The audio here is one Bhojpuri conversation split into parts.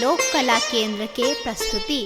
लोक कला केंद्र के प्रस्तुति।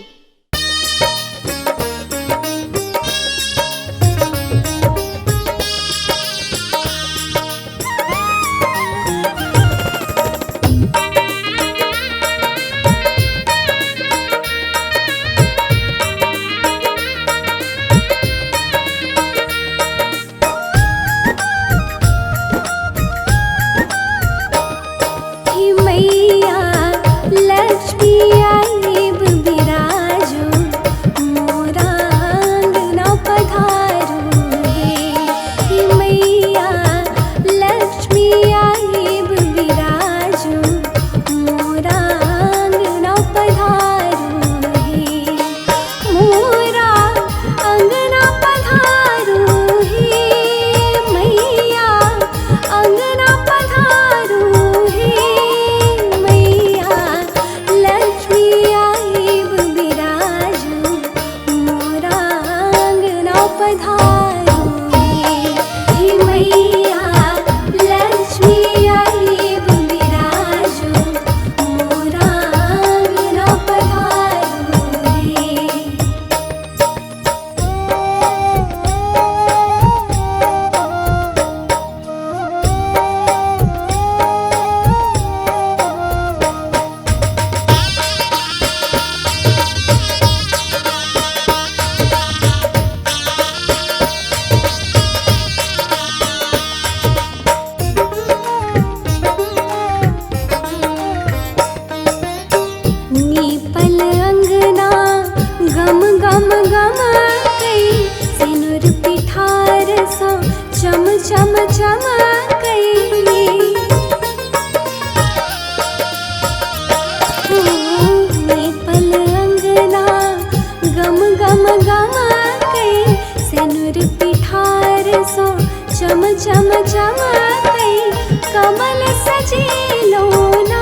कमल सजेलो ना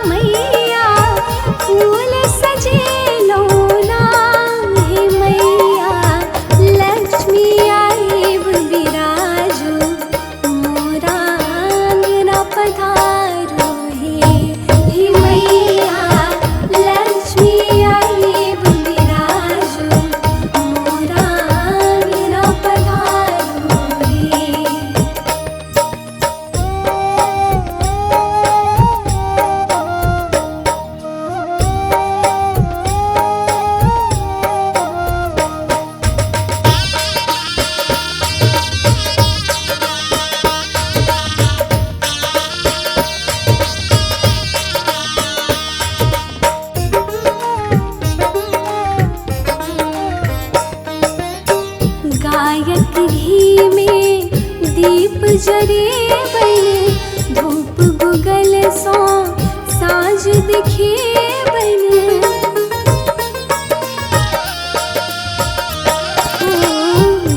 मैया, फूल सजेलो ना हे मैया, लक्ष्मी आइब बिराजो मोरा अंगना पधारो हे मैया, लक्ष्मी आइब बिराजो मोरा अंगना पधारो हे। गायक घी में दीप जरे बन, धूप गुगल सो साँझ दिखे बन।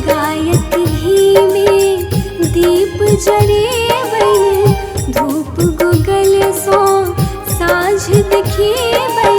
गायक घी में दीप जरे बन, धूप गुगल सो साँझ दिखे बन।